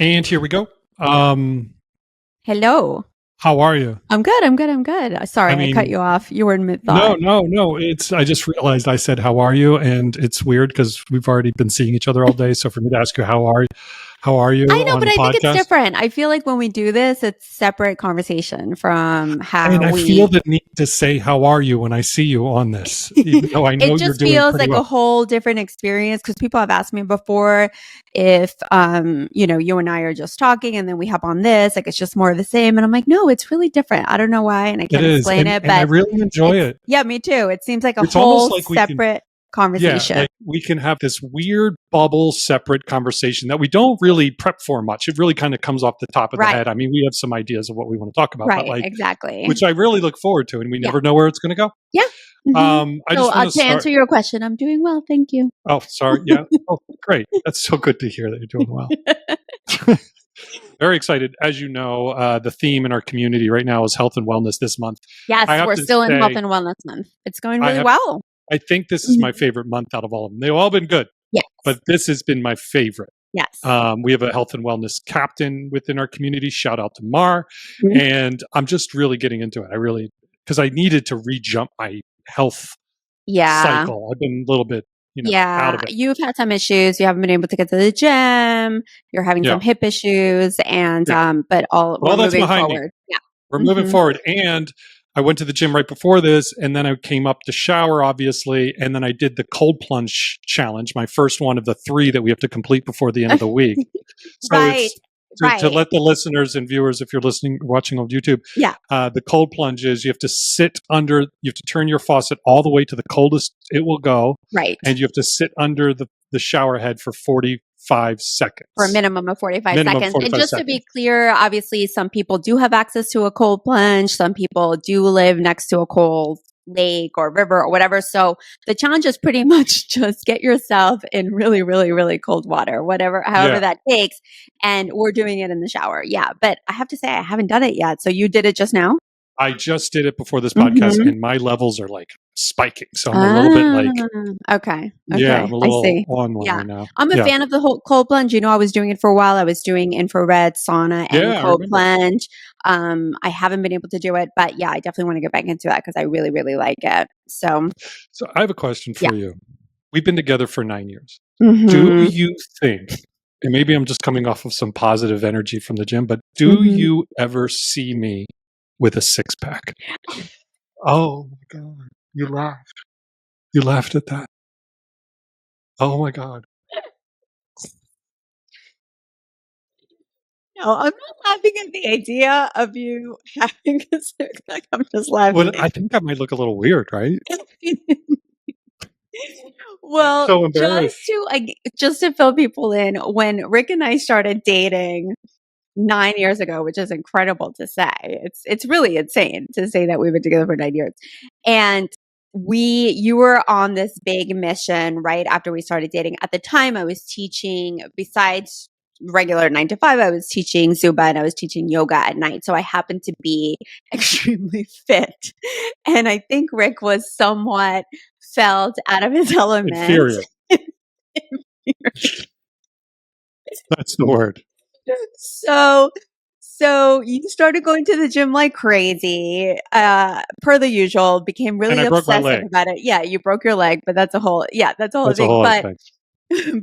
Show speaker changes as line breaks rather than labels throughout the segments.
And here we go.
Hello.
How are you?
I'm good. Sorry, I cut you off. You were in mid-thought.
No. I just realized I said, how are you? And it's weird because we've already been seeing each other all day. So for me to ask you, how are you?
I know,
on
but
a
I think it's
podcast?
different. I feel like when we do this, it's separate conversation from how
And I feel the need to say, how are you when I see you on this, even though I know
it
you're
just
doing
feels
pretty
like
well.
a whole different experience because people have asked me before if, you and I are just talking and then we hop on this, like it's just more of the same. And I'm like, no, it's really different. I don't know why. And I can't explain it,
and I
but
really enjoy it.
yeah, me too. It seems like a
It's
whole
almost like
separate conversation.
Yeah, like we can have this weird bubble separate conversation that we don't really prep for much. It really kind of comes off the top of the head. I mean, we have some ideas of what we want to talk about,
right,
but like
exactly.
which I really look forward to, and we never know where it's going to go.
Yeah. Mm-hmm.
I just want
to answer your question, I'm doing well, thank you.
Oh, sorry. Yeah. Oh, great. That's so good to hear that you're doing well. Very excited. As you know, the theme in our community right now is health and wellness this month.
Yes, we're still in health and wellness month. It's going really well.
I think this is my favorite month out of all of them. They've all been good.
Yes.
But this has been my favorite.
Yes.
We have a health and wellness captain within our community. Shout out to Mar. Mm-hmm. And I'm just really getting into it. Because I needed to re-jump my health cycle. I've been a little bit out of it.
You've had some issues. You haven't been able to get to the gym. You're having some hip issues, and but we're moving forward. Yeah,
we're moving forward. And I went to the gym right before this, and then I came up to shower, obviously, and then I did the cold plunge challenge, my first one of the 3 that we have to complete before the end of the week. So to let the listeners and viewers, if you're watching on YouTube, the cold plunge is you have to turn your faucet all the way to the coldest it will go.
Right.
And you have to sit under the shower head for 45 seconds.
For a minimum of 45 seconds. And just to be clear, obviously, some people do have access to a cold plunge. Some people do live next to a cold lake or river or whatever. So the challenge is pretty much just get yourself in really, really, really cold water, however that takes. And we're doing it in the shower. Yeah. But I have to say, I haven't done it yet. So you did it just now?
I just did it before this podcast, and my levels are like spiking. So I'm a little bit like,
okay.
Yeah, I'm a little on one right now.
I'm a fan of the whole cold plunge. I was doing it for a while. I was doing infrared sauna and cold plunge. I haven't been able to do it, but I definitely want to get back into that because I really, really like it. So
I have a question for you. We've been together for 9 years.
Mm-hmm.
Do you think, and maybe I'm just coming off of some positive energy from the gym, but do you ever see me with a 6-pack? Oh my God. You laughed. You laughed at that. Oh my God.
No, I'm not laughing at the idea of you having a 6-pack. I'm just laughing.
Well, I think I might look a little weird, right?
Well, so just to fill people in, when Rick and I started dating 9 years ago, which is incredible to say. It's really insane to say that we've been together for 9 years. And you were on this big mission right after we started dating. At the time, I was teaching, besides regular 9 to 5, I was teaching Zumba and I was teaching yoga at night. So I happened to be extremely fit. And I think Rick was somewhat felt out of his element.
Inferior. That's the word.
So you started going to the gym like crazy, per the usual, became really obsessive about it. Yeah, you broke your leg, but that's a whole thing.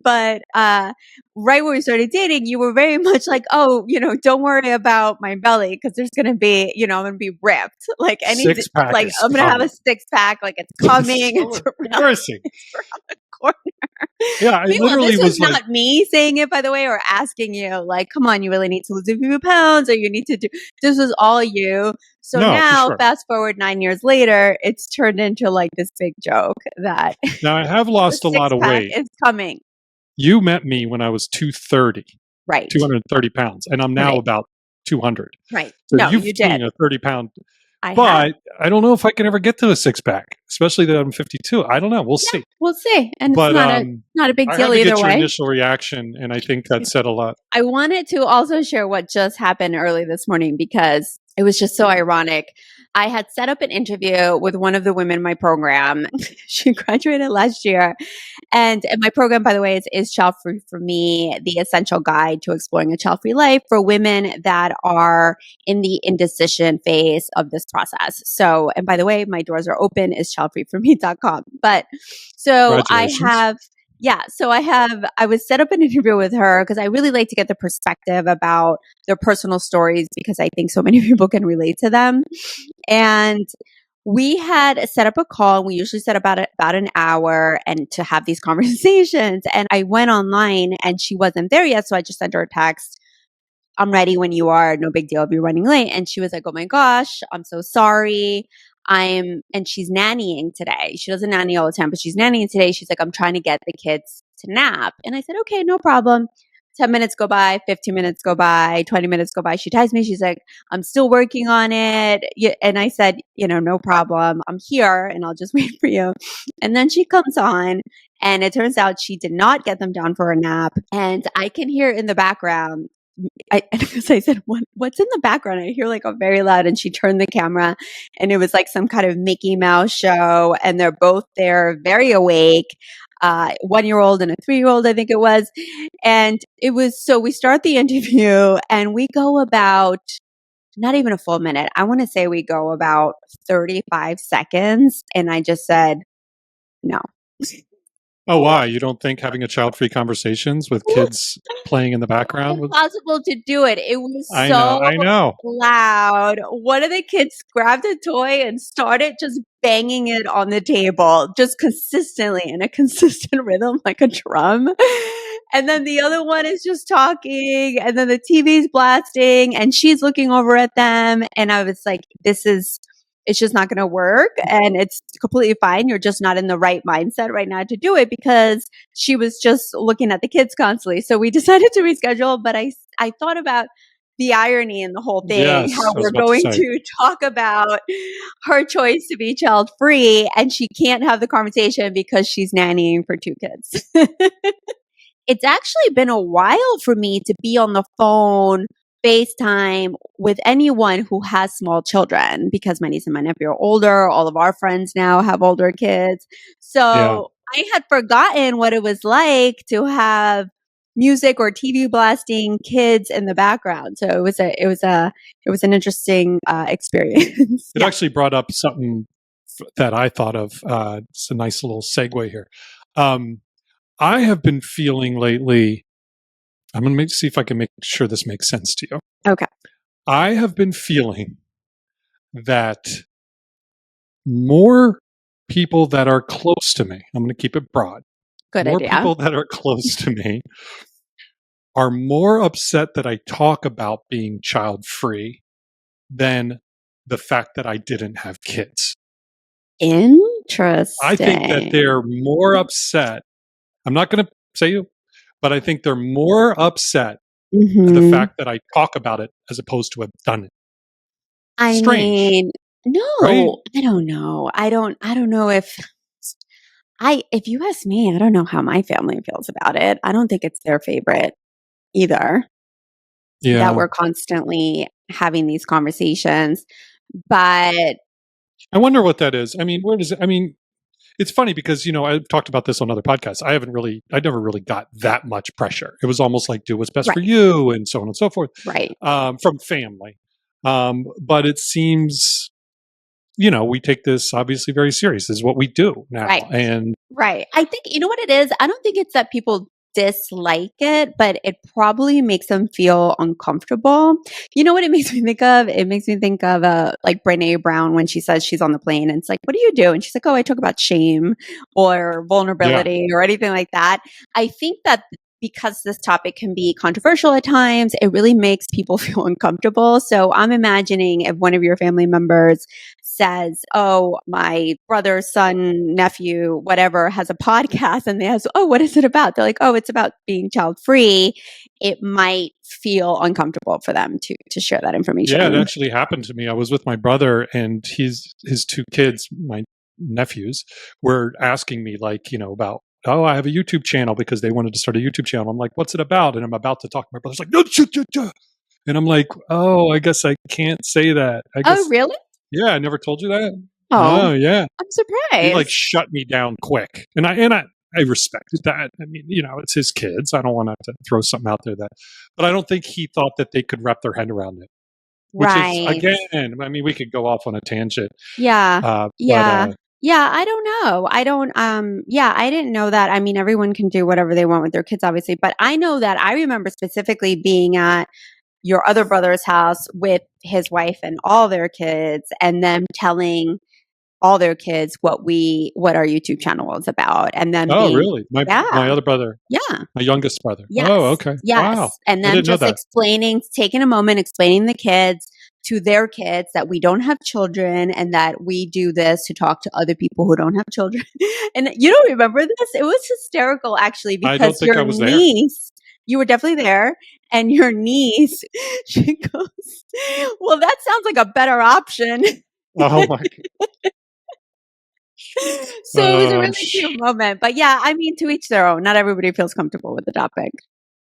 But right when we started dating, you were very much like, oh, don't worry about my belly because there's going to be, I'm going to be ripped. Like I'm going to have a 6-pack. Like it's coming.
It's embarrassing.
It's around the corner.
Yeah, I literally
this was not me saying it, by the way, or asking you like, come on, you really need to lose a few pounds, or you need to do. This was all you. So now, fast forward 9 years later, it's turned into like this big joke that
now I have lost a lot of weight.
It's coming.
You met me when I was 230,
right?
230 pounds, and I'm now about 200.
Right.
So
no,
you've
you
seen
did
a 30-pound. But I don't know if I can ever get to a 6-pack, especially that I'm 52. I don't know. We'll see.
We'll see. And it's not a big deal either way. I had to get your
initial reaction, and I think that said a lot.
I wanted to also share what just happened early this morning because it was just so ironic. I had set up an interview with one of the women in my program. She graduated last year. And my program, by the way, is Childfree for Me, the essential guide to exploring a child-free life for women that are in the indecision phase of this process. So, and by the way, my doors are open, is childfreeforme.com. But so I was set up an interview with her because I really like to get the perspective about their personal stories because I think so many people can relate to them. And we had set up a call. We usually set about an hour and to have these conversations. And I went online and she wasn't there yet. So I just sent her a text. I'm ready when you are. No big deal. I'll be running late. And she was like, oh my gosh, I'm so sorry. And she's nannying today. She doesn't nanny all the time, but she's nannying today. She's like, I'm trying to get the kids to nap. And I said, okay, no problem. 10 minutes go by, 15 minutes go by, 20 minutes go by. She texts me. She's like, I'm still working on it. And I said, no problem. I'm here and I'll just wait for you. And then she comes on and it turns out she did not get them down for a nap. And I can hear in the background, because I said, what's in the background? I hear like a very loud, and she turned the camera and it was like some kind of Mickey Mouse show. And they're both there, very awake. 1-year-old and a 3-year-old, I think it was. And it was, so we start the interview and we go about not even a full minute. I want to say we go about 35 seconds. And I just said, no.
Oh, why? You don't think having a child-free conversations with kids playing in the background?
It was impossible to do it. It was
I know.
loud. One of the kids grabbed a toy and started just banging it on the table, just consistently in a consistent rhythm, like a drum. And then the other one is just talking, and then the TV's blasting, and she's looking over at them. And I was like, it's just not going to work. And it's completely fine. You're just not in the right mindset right now to do it, because she was just looking at the kids constantly. So we decided to reschedule. But I thought about the irony in the whole thing,
yes,
how we're going to talk about her choice to be child free and she can't have the conversation because she's nannying for 2 kids. It's actually been a while for me to be on the phone, FaceTime with anyone who has small children, because my niece and my nephew are older. All of our friends now have older kids. So I had forgotten what it was like to have music or TV blasting kids in the background. So it was an interesting experience.
It actually brought up something that I thought of. It's a nice little segue here. I have been feeling lately, I'm going to see if I can make sure this makes sense to you.
Okay.
I have been feeling that more people that are close to me, I'm going to keep it broad.
Good
more
idea.
People that are close to me are more upset that I talk about being child free than the fact that I didn't have kids.
Interesting.
I think that they're more upset. I'm not going to say you, but I think they're more upset at the fact that I talk about it as opposed to have done it.
I mean, no,
right?
I don't know. I don't know if you ask me, I don't know how my family feels about it. I don't think it's their favorite either.
Yeah.
That we're constantly having these conversations. But
I wonder what that is. I mean, where does it, I mean, it's funny because, I've talked about this on other podcasts. I never really got that much pressure. It was almost like, do what's best for you and so on and so forth.
Right.
From family. But it seems, we take this obviously very serious. This is what we do now.
Right. I think, you know what it is? I don't think it's that people dislike it, but it probably makes them feel uncomfortable. You know what it makes me think of? It makes me think of like Brene Brown when she says she's on the plane and it's like, what do you do? And she's like, oh, I talk about shame or vulnerability or anything like that. I think that because this topic can be controversial at times, it really makes people feel uncomfortable. So I'm imagining if one of your family members says, oh, my brother, son, nephew, whatever, has a podcast and they ask, oh, what is it about? They're like, oh, it's about being child free. It might feel uncomfortable for them to share that information.
Yeah, it actually happened to me. I was with my brother and his 2 kids, my nephews, were asking me about, oh, I have a YouTube channel because they wanted to start a YouTube channel. I'm like, what's it about? And I'm about to talk. My brother's like, no, and I'm like, oh, I guess I can't say that.
Oh, really?
Yeah, I never told you that.
Oh,
Oh, yeah.
I'm
He like
surprised.
shut me down quick, and I respected that. I mean, it's his kids. I don't want to throw something out there but I don't think he thought that they could wrap their head around it. Which is
Right.
again, I mean, we could go off on a tangent,
Yeah.
but
Yeah. Yeah, I don't know. I don't yeah, I didn't know that. I mean, everyone can do whatever they want with their kids obviously, but I know that I remember specifically being at your other brother's house with his wife and all their kids and them telling all their kids what our YouTube channel was about and them
oh,
being
really? My
yeah.
other brother,
Yeah.
my youngest brother. Oh,
Yes.
okay. Wow,
Yes. And
I
them
didn't know
just
that.
explaining, taking a moment, explaining the kids to their kids that we don't have children and that we do this to talk to other people who don't have children. And you don't remember this? It was hysterical actually
I don't
because
think
your
I was there.
niece, you were definitely there, and your niece, she goes, well, that sounds like a better option.
Oh my.
So it was a really cute
Sh-
moment. But yeah, I mean, to each their own. Not everybody feels comfortable with the topic.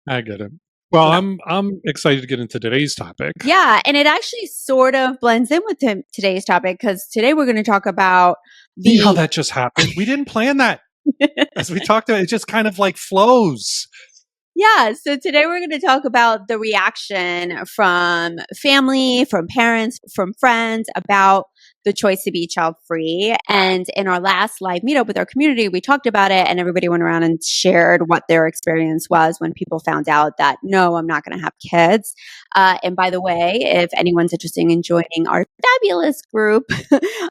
I get it. Well,
Yeah.
I'm excited to get into today's topic.
Yeah, and it actually sort of blends in with today's topic because today we're going to talk about
See how
the
that just happened? We didn't plan that. As we talked about, it just kind of like flows.
Yeah, so today we're going to talk about the reaction from family, from parents, from friends about the choice to be child free. And in our last live meetup with our community, we talked about it and everybody went around and shared what their experience was when people found out that, no, I'm not going to have kids. And by the way, if anyone's interested in joining our fabulous group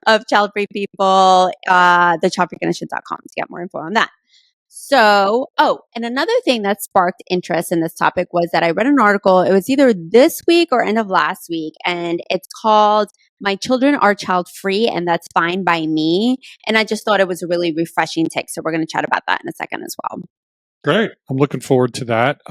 of child free people, thechildfreeconnection.com to get more info on that. So, and another thing that sparked interest in this topic was that I read an article. It was either this week or end of last week, and it's called My Children Are Child Free, and That's Fine by Me. And I just thought it was a really refreshing take. So, we're going to chat about that in a second as well.
Great. I'm looking forward to that.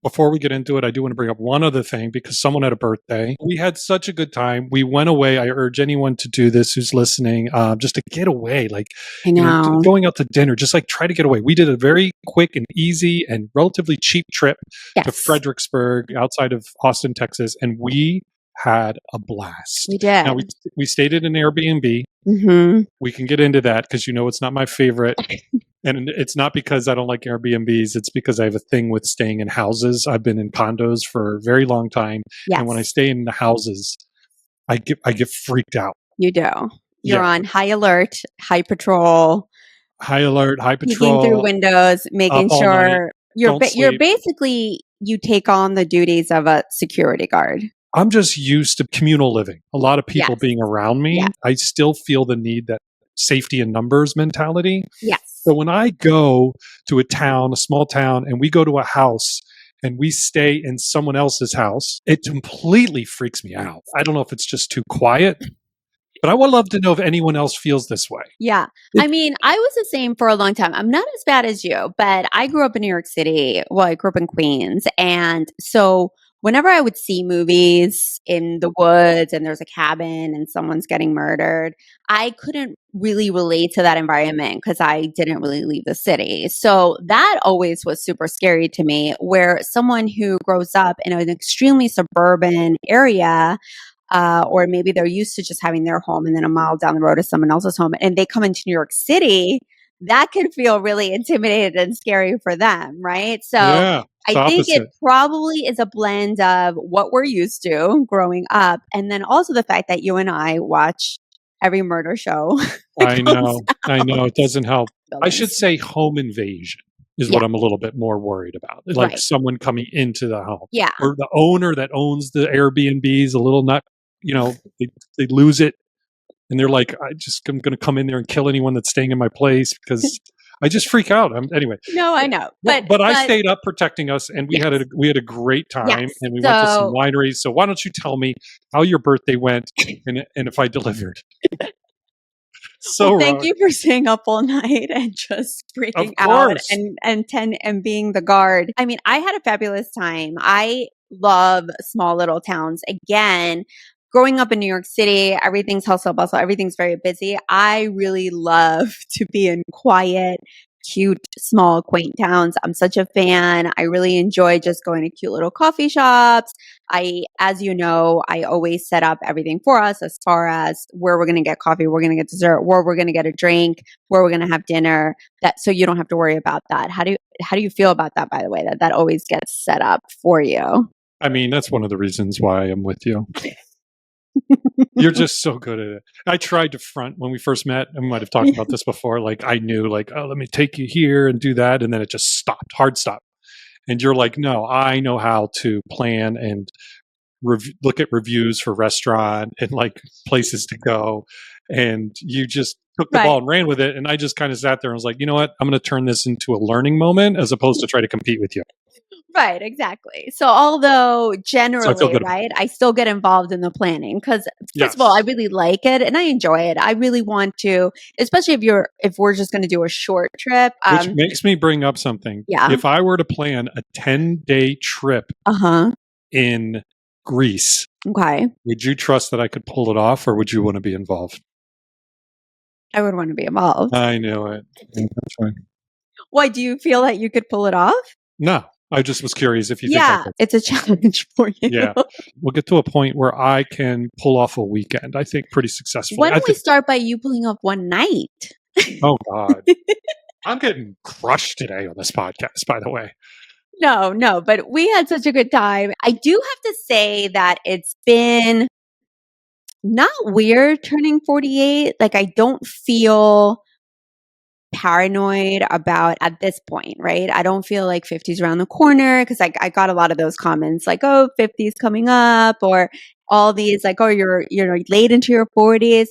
Before we get into it, I do want to bring up one other thing because someone had a birthday. We had such a good time. We went away. I urge anyone to do this who's listening, just to get away, like,
I know.
going out to dinner, just like try to get away. We did a very quick and easy and relatively cheap trip to Fredericksburg outside of Austin, Texas, and we had a blast.
We did.
Now, we stayed at an Airbnb.
Mm-hmm.
We can get into that because it's not my favorite. And it's not because I don't like Airbnbs. It's because I have a thing with staying in houses. I've been in condos for a very long time.
Yes.
And when I stay in the houses, I get freaked out.
You do. You're on high alert, high patrol.
High alert, high patrol.
Peeking through windows, making sure you're basically, you take on the duties of a security guard.
I'm just used to communal living. A lot of people being around me. Yes. I still feel the need, that safety in numbers mentality.
Yes.
So when I go to a small town, and we go to a house and we stay in someone else's house, it completely freaks me out. I don't know if it's just too quiet, but I would love to know if anyone else feels this way.
Yeah. I mean, I was the same for a long time. I'm not as bad as you, but I grew up in New York City. Well, I grew up in Queens. And so whenever I would see movies in the woods and there's a cabin and someone's getting murdered, I couldn't really relate to that environment because I didn't really leave the city. So that always was super scary to me, where someone who grows up in an extremely suburban area, or maybe they're used to just having their home and then a mile down the road is someone else's home, and they come into New York City, that can feel really intimidated and scary for them, right? So I think it probably is a blend of what we're used to growing up, and then also the fact that you and I watch every murder show.
I know. It doesn't help. I should say home invasion is what I'm a little bit more worried about. Like someone coming into the home.
Yeah.
Or the owner that owns the Airbnbs, a little nut, they lose it. And they're like, I'm going to come in there and kill anyone that's staying in my place because I just freak out. Anyway.
No, I know.
But I stayed up protecting us, and we had a great time, and we went to some wineries. So why don't you tell me how your birthday went and if I delivered?
Thank you for staying up all night and just freaking out and being the guard. I mean, I had a fabulous time. I love small little towns. Again, growing up in New York City, everything's hustle bustle, everything's very busy. I really love to be in quiet, cute, small, quaint towns. I'm such a fan. I really enjoy just going to cute little coffee shops. As you know, I always set up everything for us as far as where we're going to get coffee, we're going to get dessert, where we're going to get a drink, where we're going to have dinner. So you don't have to worry about that. How do you feel about that, by the way, that always gets set up for you?
I mean, that's one of the reasons why I'm with you. You're just so good at it. I tried to front when we first met, and we might have talked about this before. Like, I knew, like, oh, let me take you here and do that. And then it just stopped, hard stop. And you're like, no, I know how to plan and look at reviews for restaurant and like places to go. And you just took the ball and ran with it. And I just kind of sat there and was like, you know what? I'm going to turn this into a learning moment as opposed to try to compete with you.
Right, exactly. So although generally, right, I still get involved in the planning because first of all, I really like it and I enjoy it. I really want to, especially if we're just going to do a short trip.
Which makes me bring up something.
Yeah.
If I were to plan a 10-day trip in Greece,
okay,
would you trust that I could pull it off, or would you want to be involved?
I would want to be involved.
I knew it. That's fine.
Why, do you feel that you could pull it off?
No. I just was curious if you think I could.
It's a challenge for you.
Yeah. We'll get to a point where I can pull off a weekend, I think, pretty successfully.
Why don't we start by you pulling off one night?
Oh, God. I'm getting crushed today on this podcast, by the way.
No, but we had such a good time. I do have to say that it's been not weird turning 48. Like, I don't feel paranoid about at this point, right? I don't feel like 50's around the corner because I got a lot of those comments like, oh, 50's coming up, or all these like, oh, you're late into your 40s.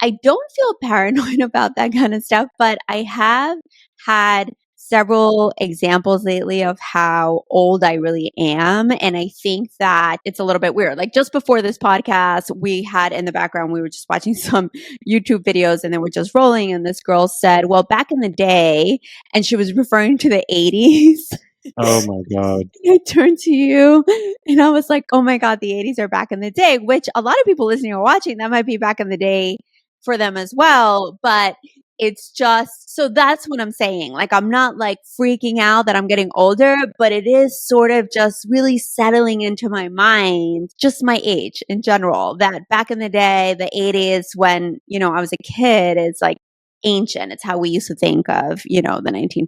I don't feel paranoid about that kind of stuff, but I have had several examples lately of how old I really am. And I think that it's a little bit weird. Like just before this podcast, we had in the background, we were just watching some YouTube videos and they were just rolling. And this girl said, well, back in the day, and she was referring to the 80s.
Oh my God.
I turned to you and I was like, oh my God, the 80s are back in the day, which a lot of people listening or watching, that might be back in the day for them as well. But it's just, so that's what I'm saying. Like, I'm not like freaking out that I'm getting older, but it is sort of just really settling into my mind, just my age in general, that back in the day, the 80s when, I was a kid, is like ancient. It's how we used to think of, the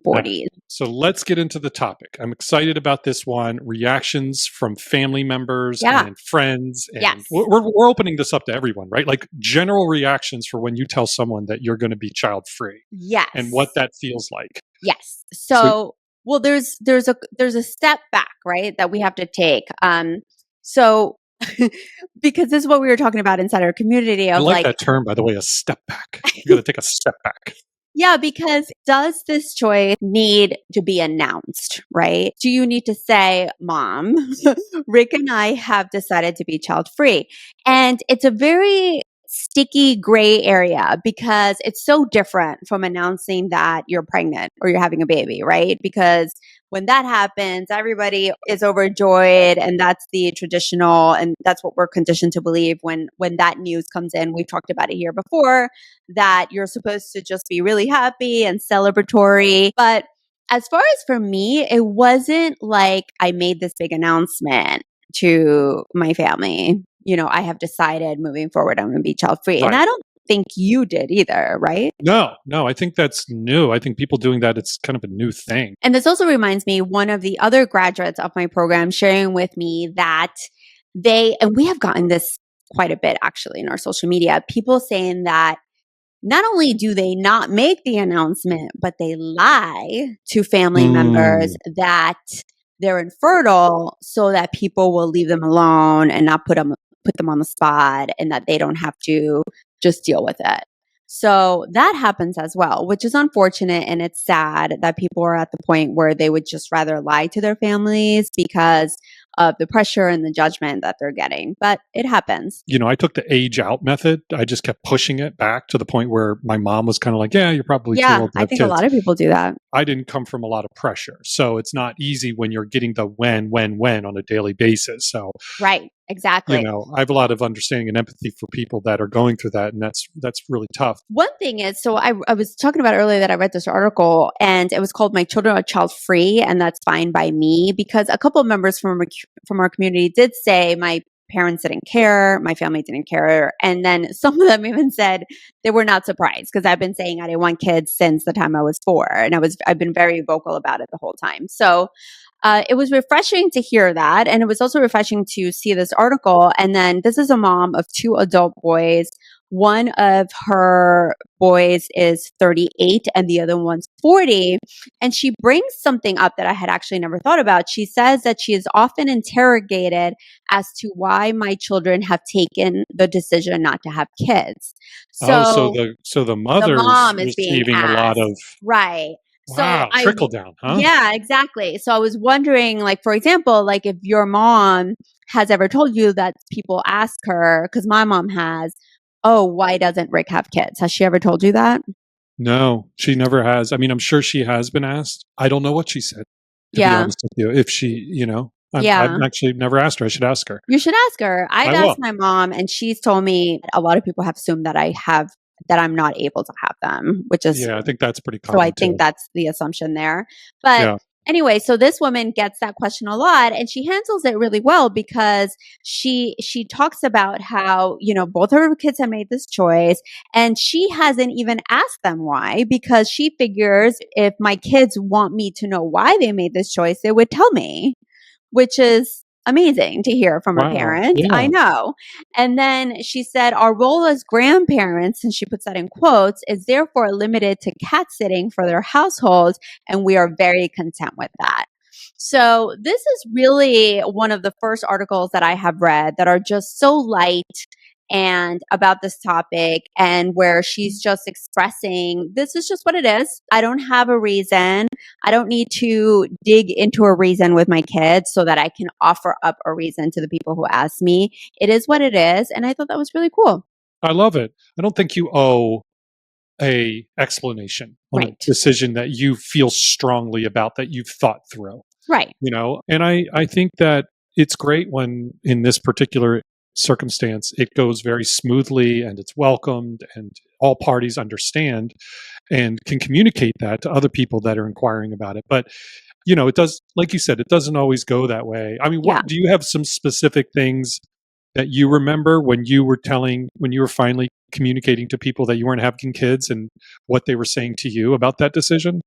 1940s.
Yeah. So let's get into the topic. I'm excited about this one. Reactions from family members and friends. And we're opening this up to everyone, right? Like general reactions for when you tell someone that you're going to be child free.
Yes.
And what that feels like.
Yes. So well, there's a step back, right, that we have to take. So because this is what we were talking about inside our community.
I like that term, by the way, a step back. You got to take a step back.
Yeah, because does this choice need to be announced, right? Do you need to say, Mom, Rick and I have decided to be child free? And it's a very sticky gray area because it's so different from announcing that you're pregnant or you're having a baby, right? Because when that happens, everybody is overjoyed, and that's the traditional, and that's what we're conditioned to believe when that news comes in. We've talked about it here before, that you're supposed to just be really happy and celebratory. But as far as for me, it wasn't like I made this big announcement to my family. I have decided moving forward, I'm going to be child free. Right. And I don't think you did either, right?
No, I think that's new. I think people doing that, it's kind of a new thing.
And this also reminds me, one of the other graduates of my program sharing with me that and we have gotten this quite a bit actually in our social media, people saying that not only do they not make the announcement, but they lie to family members that they're infertile so that people will leave them alone and not put them on the spot, and that they don't have to just deal with it. So that happens as well, which is unfortunate. And it's sad that people are at the point where they would just rather lie to their families because of the pressure and the judgment that they're getting. But it happens.
I took the age out method. I just kept pushing it back to the point where my mom was kind of like, yeah, you're probably too old to have
I think
kids.
A lot of people do that.
I didn't come from a lot of pressure. So it's not easy when you're getting the when on a daily basis. So
right. Exactly.
I have a lot of understanding and empathy for people that are going through that, and that's really tough.
One thing is, so I was talking about earlier that I read this article, and it was called "My Children Are Child Free," and that's fine by me, because a couple of members from our community did say my parents didn't care, my family didn't care, and then some of them even said they were not surprised, because I've been saying I didn't want kids since the time I was 4, and I've been very vocal about it the whole time. So it was refreshing to hear that. And it was also refreshing to see this article. And then this is a mom of 2 adult boys. One of her boys is 38 and the other one's 40. And she brings something up that I had actually never thought about. She says that she is often interrogated as to why my children have taken the decision not to have kids.
So
So
the
the
mother's
mom is being
receiving a lot of,
asked. Right. So
wow, trickle down, huh?
yeah, exactly. So I was wondering, like, for example, like if your mom has ever told you that people ask her, because my mom has, oh, why doesn't Rick have kids? Has she ever told you that?
No, she never has. I mean, I'm sure she has been asked. I don't know what she said, to be
Yeah.
honest with you. If she, I've
Yeah.
actually never asked her. I should ask her.
You should ask her. I've
I will.
asked my mom, and she's told me a lot of people have assumed that that I'm not able to have them, which is,
Yeah, I think that's pretty
so I
common
think
too.
that's the assumption there. But
Yeah.
anyway, so this woman gets that question a lot, and she handles it really well, because she talks about how, both of her kids have made this choice, and she hasn't even asked them why, because she figures if my kids want me to know why they made this choice, they would tell me, which is amazing to hear from a
Wow.
parent. I
Yeah.
know. And then she said, our role as grandparents, and she puts that in quotes, is therefore limited to cat sitting for their households, and we are very content with that. So this is really one of the first articles that I have read that are just so light and about this topic, and where she's just expressing, this is just what it is. I don't have a reason. I don't need to dig into a reason with my kids so that I can offer up a reason to the people who ask me. It is what it is. And I thought that was really cool.
I love it. I don't think you owe a explanation on a
Right.
decision that you feel strongly about, that you've thought through.
Right.
And I think that it's great when, in this particular circumstance, it goes very smoothly and it's welcomed and all parties understand and can communicate that to other people that are inquiring about it. But it does, like you said, it doesn't always go that way. I mean,
Yeah.
what do you have some specific things that you remember when you were finally communicating to people that you weren't having kids, and what they were saying to you about that decision?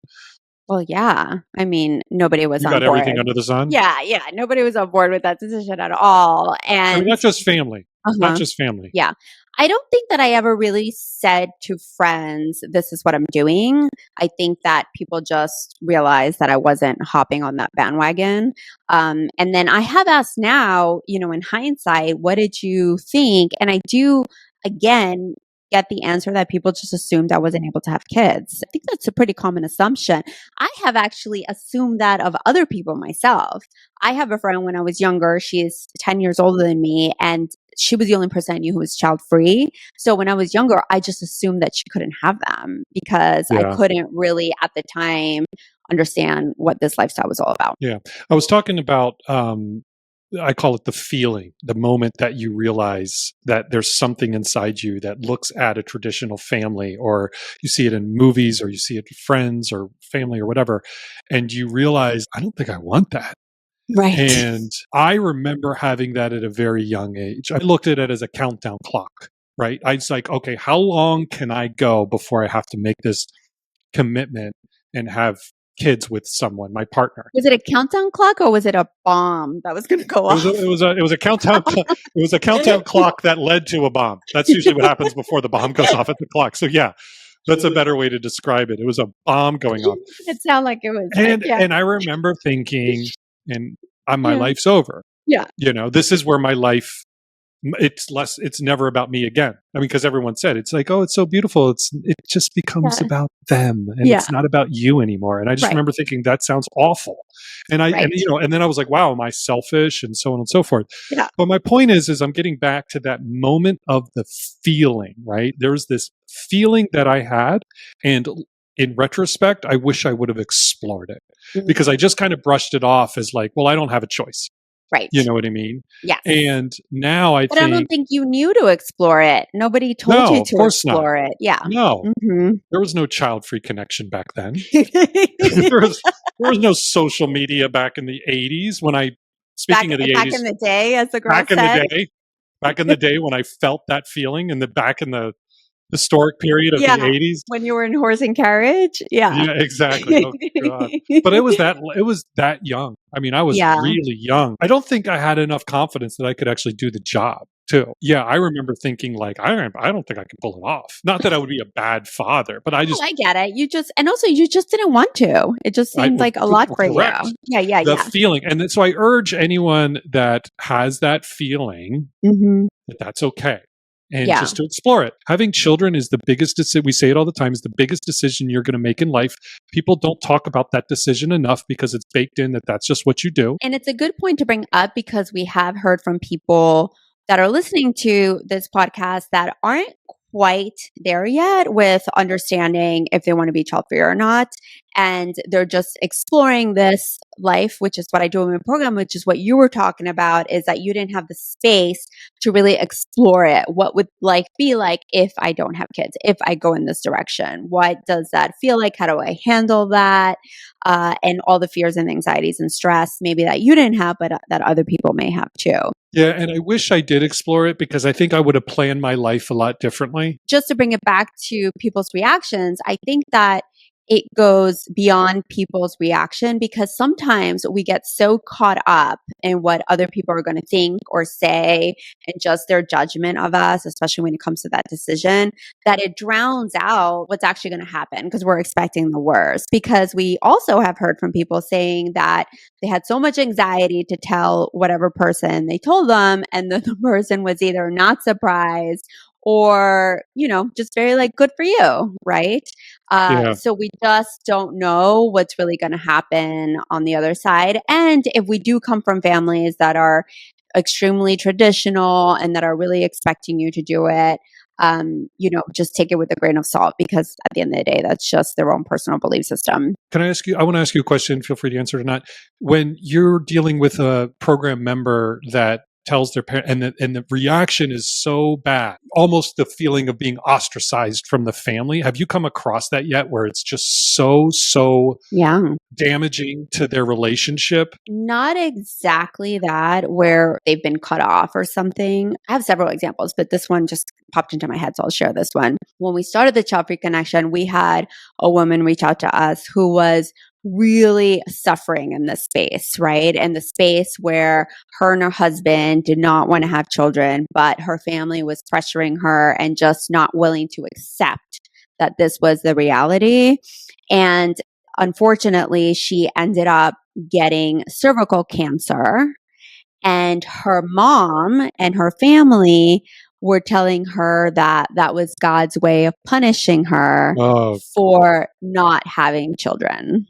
Well, yeah. I mean, nobody was
You
on
got everything
board.
under the sun?
Yeah. Yeah. Nobody was on board with that decision at all.
I mean,
And
not just family. Not
uh-huh.
just family.
Yeah. I don't think that I ever really said to friends, this is what I'm doing. I think that people just realized that I wasn't hopping on that bandwagon. And then I have asked now, in hindsight, what did you think? And I do, again, get the answer that people just assumed I wasn't able to have kids. I think that's a pretty common assumption. I have actually assumed that of other people myself. I have a friend when I was younger, she's 10 years older than me, and she was the only person I knew who was child free. So when I was younger, I just assumed that she couldn't have them, because I
Yeah.
couldn't really at the time understand what this lifestyle was all about.
Yeah. I was talking about, I call it the feeling, the moment that you realize that there's something inside you that looks at a traditional family, or you see it in movies, or you see it with friends or family or whatever, and you realize, I don't think I want that.
Right.
And I remember having that at a very young age. I looked at it as a countdown clock, right? I was like, okay, how long can I go before I have to make this commitment and have kids with someone, my partner?
Was it a countdown clock, or was it a bomb that was going to go off?
It was a countdown. It was a countdown clock that led to a bomb. That's usually what happens before the bomb goes off at the clock. So yeah, that's a better way to describe it. It was a bomb going off.
It sounded like it was.
And I remember thinking, and my
Yeah.
life's over.
Yeah.
This is where my life, it's never about me again. I mean, because everyone said, it's like, oh, it's so beautiful. It just becomes
Yeah.
about them, and
Yeah.
it's not about you anymore. And I just
Right.
remember thinking, that sounds awful. And
Right.
and then I was like, wow, am I selfish? And so on and so forth.
Yeah.
But my point is I'm getting back to that moment of the feeling, right? There's this feeling that I had, and in retrospect, I wish I would have explored it,
Mhm.
because I just kind of brushed it off as like, well, I don't have a choice.
Right.
You know what I mean?
Yes.
And now I
But I don't think you knew to explore it. Nobody told you
of
to
course not.
explore it. Yeah.
No,
Mhm.
there was no child-free connection back then. There was no social media back in the '80s when I
Back
speaking of the
back in
'80s,
the day, as the girl
back in the
said.
day back in the day when I felt that feeling back in the historic period of the
Yeah.
'80s.
When you were in horse and carriage? Yeah.
Yeah, exactly. Oh god. But it was that young. I mean, I was
Yeah.
really young. I don't think I had enough confidence that I could actually do the job, too. Yeah, I remember thinking like, I don't think I can pull it off. Not that I would be a bad father, but
Oh, I get it. You just didn't want to. It just seemed like a lot for you.
correct.
Yeah, yeah,
The
yeah.
feeling. And so I urge anyone that has that feeling
Mhm.
that's okay. And
Yeah.
just to explore it. Having children is the biggest decision. We say it all the time, is the biggest decision you're going to make in life. People don't talk about that decision enough because it's baked in that that's just what you do.
And it's a good point to bring up because we have heard from people that are listening to this podcast that aren't quite there yet with understanding if they want to be child free or not. And they're just exploring this life, which is what I do in my program, which is what you were talking about, is that you didn't have the space to really explore it. What would life be like if I don't have kids, if I go in this direction? What does that feel like? How do I handle that? And all the fears and anxieties and stress maybe that you didn't have, but that other people may have too.
Yeah, and I wish I did explore it because I think I would have planned my life a lot differently.
Just to bring it back to people's reactions, I think that it goes beyond people's reaction because sometimes we get so caught up in what other people are going to think or say and just their judgment of us, especially when it comes to that decision, that it drowns out what's actually going to happen because we're expecting the worst. Because we also have heard from people saying that they had so much anxiety to tell whatever person they told them, and the person was either not surprised or, just very like, good for you, right?
Yeah.
So we just don't know what's really going to happen on the other side. And if we do come from families that are extremely traditional and that are really expecting you to do it, just take it with a grain of salt because at the end of the day, that's just their own personal belief system.
Can I ask you? I want to ask you a question. Feel free to answer it or not. When you're dealing with a program member that tells their parent, and the reaction is so bad, almost the feeling of being ostracized from the family. Have you come across that yet, where it's just so
Yeah.
damaging to their relationship?
Not exactly that, where they've been cut off or something. I have several examples, but this one just popped into my head, so I'll share this one. When we started the Child Free Connection, we had a woman reach out to us who was really suffering in this space, right? In the space where her and her husband did not want to have children, but her family was pressuring her and just not willing to accept that this was the reality. And unfortunately, she ended up getting cervical cancer, and her mom and her family were telling her that that was God's way of punishing her for not having children.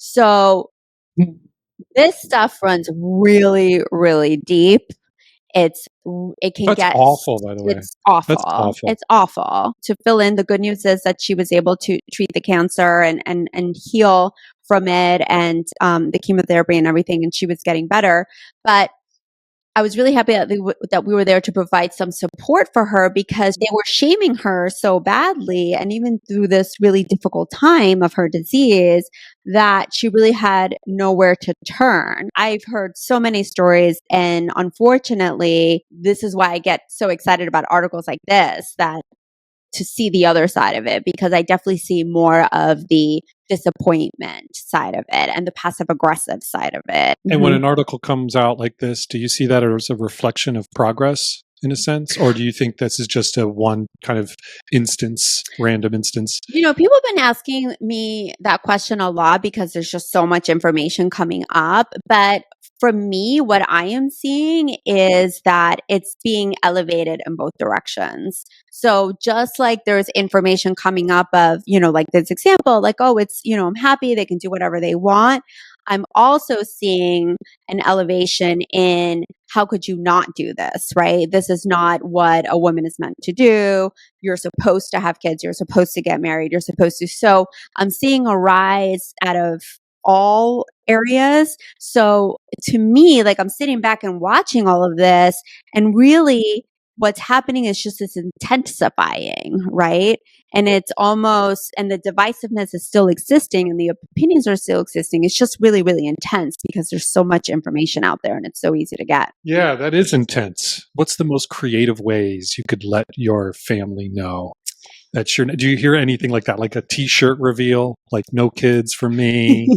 So this stuff runs really, really deep. It can
That's
get
awful, by the way.
It's awful.
That's awful.
It's awful. To fill in, the good news is that she was able to treat the cancer and heal from it, and the chemotherapy and everything, and she was getting better. But I was really happy that we were there to provide some support for her because they were shaming her so badly. And even through this really difficult time of her disease, that she really had nowhere to turn. I've heard so many stories. And unfortunately, this is why I get so excited about articles like this, that to see the other side of it, because I definitely see more of the disappointment side of it and the passive aggressive side of it.
And when an article comes out like this, do you see that as a reflection of progress in a sense? Or do you think this is just a one kind of random instance?
People have been asking me that question a lot because there's just so much information coming up. But for me, what I am seeing is that it's being elevated in both directions. So just like there's information coming up of, like this example, like, oh, it's, I'm happy they can do whatever they want. I'm also seeing an elevation in how could you not do this, right? This is not what a woman is meant to do. You're supposed to have kids. You're supposed to get married. You're supposed to. So I'm seeing a rise out of all areas. So to me, like I'm sitting back and watching all of this, and really what's happening is just this intensifying, right? And it's almost, and the divisiveness is still existing and the opinions are still existing. It's just really, really intense because there's so much information out there and it's so easy to get.
Yeah, that is intense. What's the most creative ways you could let your family know that do you hear anything like that? Like a t-shirt reveal, like no kids for me,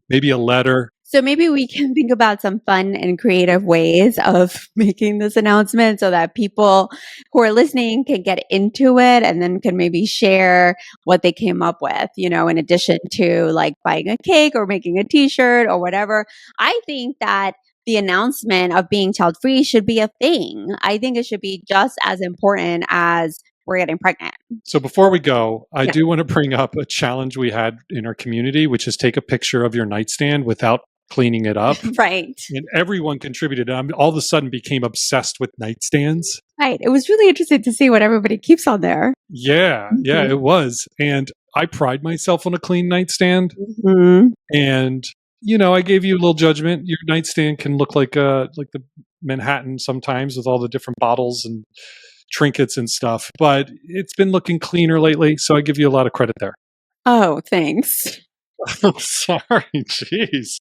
maybe a letter.
So maybe we can think about some fun and creative ways of making this announcement so that people who are listening can get into it and then can maybe share what they came up with, in addition to like buying a cake or making a t-shirt or whatever. I think that the announcement of being child free should be a thing. I think it should be just as important as we're getting pregnant.
So before we go, I do want to bring up a challenge we had in our community, which is take a picture of your nightstand without cleaning it up.
Right.
And everyone contributed. I all of a sudden became obsessed with nightstands.
Right. It was really interesting to see what everybody keeps on there.
Yeah. Mm-hmm. Yeah, it was. And I pride myself on a clean nightstand.
Mm-hmm.
And, I gave you a little judgment. Your nightstand can look like the Manhattan sometimes with all the different bottles and trinkets and stuff, but it's been looking cleaner lately. So I give you a lot of credit there.
Oh, thanks.
I'm sorry. Jeez.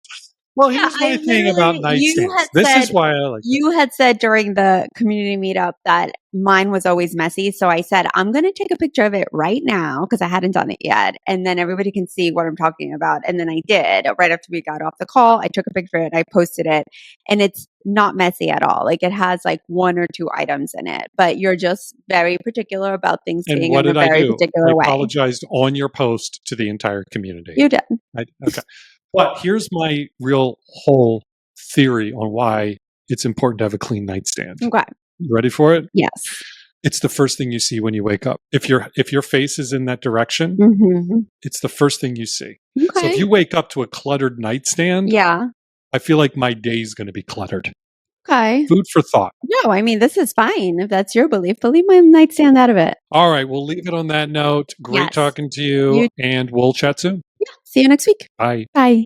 Well, here's my thing about nightstands. This is why I like
you had said during the community meetup that mine was always messy. So I said, I'm going to take a picture of it right now because I hadn't done it yet. And then everybody can see what I'm talking about. And then I did. Right after we got off the call, I took a picture of it. I posted it. And it's not messy at all. Like it has like 1 or 2 items in it. But you're just very particular about things being in a very particular way.
I apologized on your post to the entire community.
You did.
Okay. But here's my real whole theory on why it's important to have a clean nightstand.
Okay.
You ready for it?
Yes.
It's the first thing you see when you wake up. If your face is in that direction, it's the first thing you see.
Okay.
So if you wake up to a cluttered nightstand, I feel like my day's going to be cluttered.
Okay.
Food for thought.
No, I mean, this is fine. If that's your belief, but leave my nightstand out of it.
All right. We'll leave it on that note. Great talking to you, and we'll chat soon.
Yeah. See you next week.
Bye.
Bye.